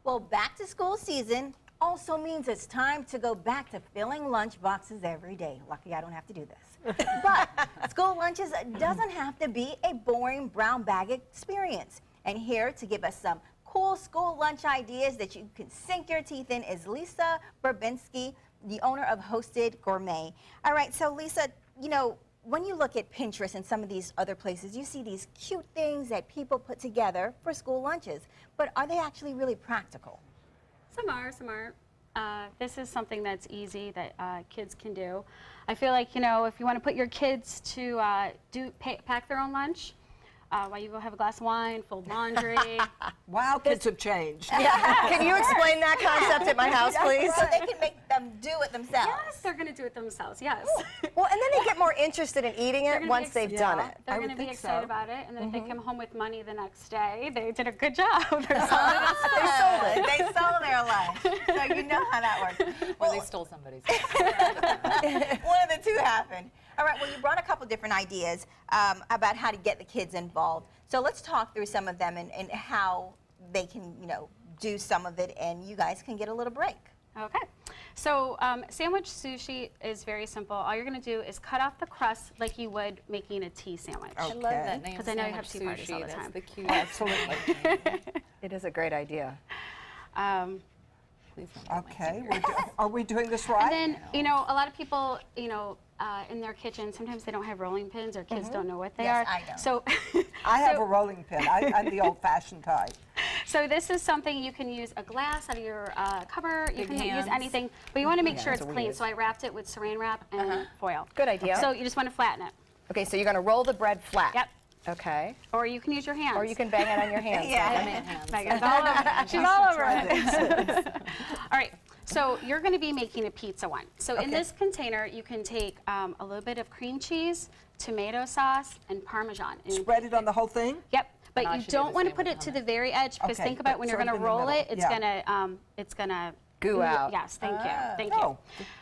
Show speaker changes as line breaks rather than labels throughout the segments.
Well, back to school season also means it's time to go back to filling lunch boxes every day. Lucky I don't have to do this. But school lunches doesn't have to be a boring brown bag experience. And here to give us some cool school lunch ideas that you can sink your teeth in is Lisa Burbinski, the owner of Hosted Gourmet. All right, so Lisa, you know, when you look at Pinterest and some of these other places, you see these cute things that people put together for school lunches. But are they actually really practical?
Some are, some aren't. This is something that's easy that kids can do. I feel like, you know, if you want to put your kids to pack their own lunch, while you go have a glass of wine, fold laundry.
Wow, kids have changed.
Yeah. Can you explain that concept at my house, please?
So they can make them do it themselves.
Yes, they're going to do it themselves, yes.
Well, and then they get more interested in eating it once they've done it.
They're going to be excited about it, and then if they come home with money the next day, they did a good job. They're selling it at
They
school.
sold it. They sold their lunch. So you know how that works.
Or they stole somebody's.
One of the two happened. All right, well, you brought a couple different ideas about how to get the kids involved. So let's talk through some of them and how they can, you know, do some of it and you guys can get a little break.
Okay. So sandwich sushi is very simple. All you're going to do is cut off the crust like you would making a tea sandwich.
I love that name.
Because I know you have tea parties all the
That's
time.
the cutest.
Absolutely.
It is a great idea.
Please don't
Okay, are we doing this right?
And then, you know, a lot of people, you know, in their kitchen, sometimes they don't have rolling pins or kids don't know what they are.
I don't.
So,
I have a rolling pin. I'm the old-fashioned type.
so this is something you can use a glass out of your cupboard. You
Big
can use
hands.
anything, but you want to make sure it's clean. So I wrapped it with saran wrap and foil.
Good idea.
So you just want to flatten it.
Okay, so you're going to roll the bread flat.
Yep.
Okay.
Or you can use your hands.
Or you can bang it on your hands.
Megan's all over it. She's all over it. All right. So you're going to be making a pizza one. So in this container, you can take a little bit of cream cheese, tomato sauce, and Parmesan. And
Spread it on the whole thing?
Yep. But
I
you
should do
don't
the
want to
same
put
with
it to the very edge because
Okay,
think about
but
when you're
sort
going
of
to
in the
roll it,
middle.
it's gonna
Goo out.
Yes. Thank you. Thank you.
Oh,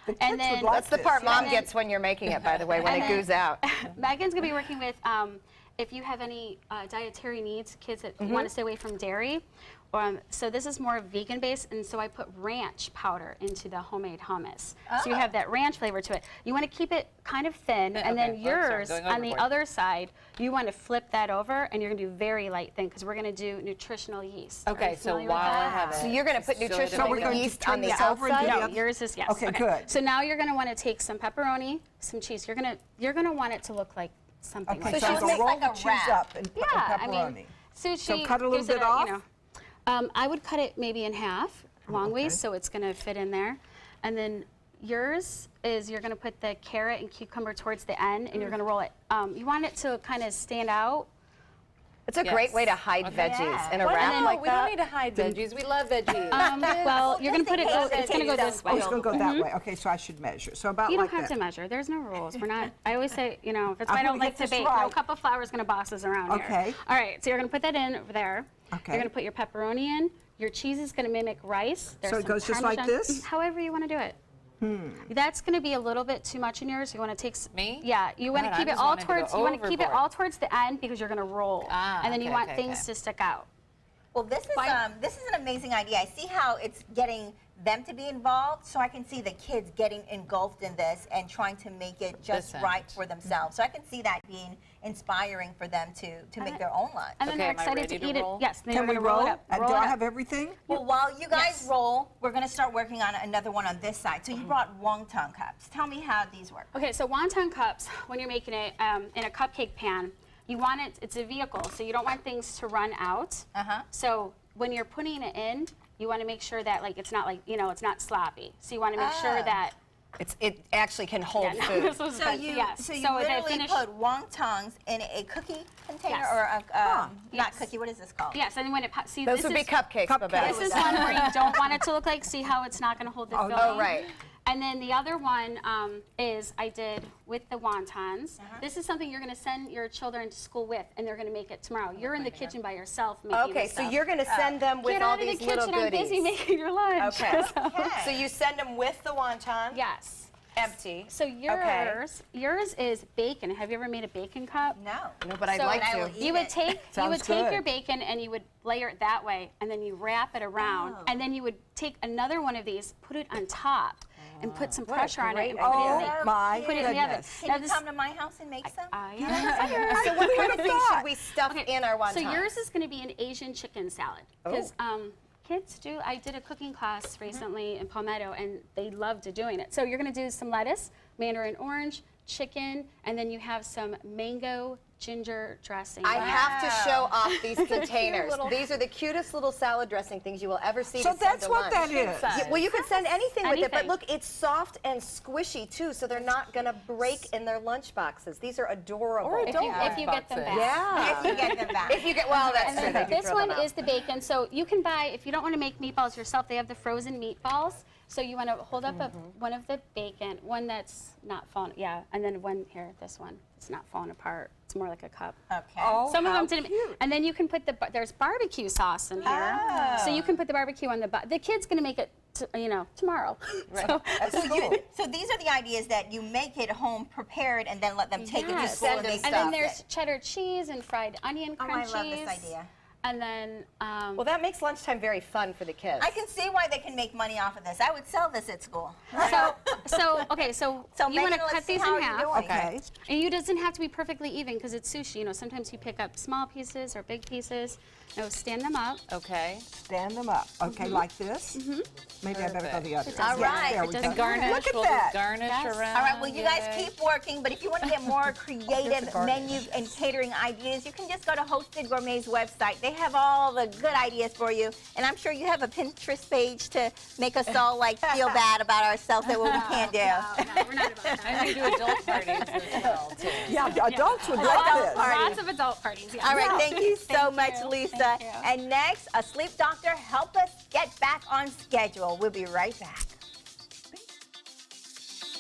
the kids
And then-
would like
That's the
this.
part Mom
then-
gets when you're making it, by the way, when
And
it
then-
goos out.
Megan's gonna be working with if you have any dietary needs, kids that want to stay away from dairy. So this is more vegan based, and so I put ranch powder into the homemade hummus. So you have that ranch flavor to it. You want to keep it kind of thin, and then
Okay,
yours
going
on the
overboard.
other side, you want to flip that over, and you're gonna do very light thin because we're gonna do nutritional yeast. Are
Okay,
you
so
familiar
while
with
I
that?
have it.
So you're going to put
So
nutritional
we're going to
yeast
turn
on the
this over and
outside?
do the
No,
other-
yours is yes.
Okay, good.
So now you're gonna want to take some pepperoni, some cheese. You're gonna want it to look like something
Okay,
like
so
that.
she'll
go
make
roll
like
the
a
cheese
wrap.
up and put the
Yeah, I
pepperoni.
mean, sushi.
So cut a little
gives it
bit off?
You know, I would cut it maybe in half, long ways, so it's going to fit in there. And then yours is you're going to put the carrot and cucumber towards the end, and you're going to roll it. You want it to kind of stand out.
It's a great way to hide
Okay.
veggies in a
Well,
wrap
no,
like
we
that.
don't need to hide veggies. We love veggies.
Well, you're going to put it. It's going to go this way.
Oh, it's going to go that way. Okay, so I should measure. So about
You
like
don't have
that.
to measure. There's no rules. We're not. I always say, you know, that's why I
I'm
don't
gonna
like
get
to
this
bake. No
right.
cup of flour is going to boss us around here.
Okay.
All right. So you're going to put that in over there.
Okay.
You're going to put your pepperoni in. Your cheese is going to mimic rice. There's
So it
some
goes just like
Parmesan.
this?
However you want to do it. That's going to be a little bit too much in yours. You want to take
Me?
Yeah, you want
God,
to
I
keep it
just
all
wanted to go
towards. You want to keep it
overboard.
all towards the end because you're going to roll, and then you
okay,
want
okay,
things
okay.
to stick out.
Well, this is an amazing idea. I see how it's getting them to be involved, so I can see the kids getting engulfed in this and trying to make it just
This
right
end.
for themselves. So I can see that being inspiring for them to make their own lunch.
And then
Okay,
they're
am I
excited
ready
to
to
eat
roll?
it. Yes, then
Can
you're
we
going to roll
roll?
it up.
And
Roll
do
it
I
up.
have everything?
Well, while you guys
Yes.
roll, we're going to start working on another one on this side. So you brought wonton cups. Tell me how these work.
Okay, so wonton cups, when you're making it in a cupcake pan, you want it, it's a vehicle, so you don't want things to run out. So when you're putting it in, you want to make sure that like it's not like, you know, it's not sloppy. So you want to make sure that
It actually can hold
yeah, no,
food.
this was
So
bad.
you,
Yes.
so you
they
literally
finish-
put wontons in a cookie container
Yes.
or a, not
Yes.
cookie, what is this called?
Yes, and when it see
Those
this
would be
is
cupcakes, Babette.
this is one where you don't want it to look like. See how it's not going to hold the filling.
Oh, right.
And then the other one is I did with the wontons. This is something you're going to send your children to school with, and they're going to make it tomorrow. You're in the kitchen by yourself making
Okay,
this
so
stuff.
you're going to send them with
Get
all
out of the
these
kitchen.
little
I'm
goodies.
busy making your lunch.
Okay.
Okay.
So you send them with the wonton?
Yes.
Empty.
So yours is bacon. Have you ever made a bacon cup?
No.
No, but I'd
So
like
I
to.
will eat
You would
it.
take
Sounds
your
good.
bacon and you would layer it that way, and then you wrap it around, and then you would take another one of these, put it on top, and put some pressure on it. And put it in
Oh
the-
my
put it in the oven.
goodness.
Can
Now
you
this-
come to my house and make some?
yeah.
So what kind of things should we stuff
Okay,
in our wontons?
So yours is going to be an Asian chicken salad because kids do. I did a cooking class recently in Palmetto, and they loved doing it. So you're going to do some lettuce, mandarin orange, chicken, and then you have some mango ginger dressing.
I have to show off these
Cute
containers.
little-
These are the cutest little salad dressing things you will ever see.
So
to send
that's
to
what
lunch.
that is.
Yeah, well, you could send anything with it, but
Anything.
look, it's soft and squishy too, so they're not gonna break in their lunch boxes. These are adorable.
if you get them back.
Yeah.
If you get them back.
If you get, well, that's
And
true.
then
they do
this
throw
one
them out.
is the bacon. So you can buy, if you don't want to make meatballs yourself, they have the frozen meatballs. So you want to hold up one of the bacon, one that's not falling, and then one here, this one. It's not falling apart. It's more like a cup.
Okay.
Oh,
Some of
how
them didn't.
cute.
And then you can put there's barbecue sauce in here. So you can put the barbecue on the kid's going to make it, tomorrow. So,
That's cool.
So these are the ideas that you make it home prepared and then let them take it to
yes.
school and they
And
stuff
then there's
it.
cheddar cheese and fried onion
Oh,
crunchies.
I love this idea.
And then,
Well, that makes lunchtime very fun for the kids.
I can see why they can make money off of this. I would sell this at school.
okay, so
So
you want
Megan,
to
let's
cut
see
these
how
in
you're
half.
doing.
Okay.
And you doesn't have to be perfectly even because it's sushi. Sometimes you pick up small pieces or big pieces. Stand them up.
Okay.
Stand them up. Okay, like this? Maybe I better go the other way.
All right.
There
It
we
doesn't
go.
Garnish.
Look at
we'll
that.
just garnish
Yes.
around.
All right, well, you guys
it.
keep working, but if you want to get more creative
garnish.
menu and catering ideas, you can just go to Hosted Gourmet's website. They have all the good ideas for you, and I'm sure you have a Pinterest page to make us all feel bad about ourselves that what we can't do.
No, we're not about that.
And we do adult parties as well, too.
Yeah, adults would
Adult
like this.
party.
Lots of adult parties. Yeah.
All right, thank you so
Thank
much,
you.
Lisa.
Thank you.
And next, a sleep doctor, help us get back on schedule. We'll be right back.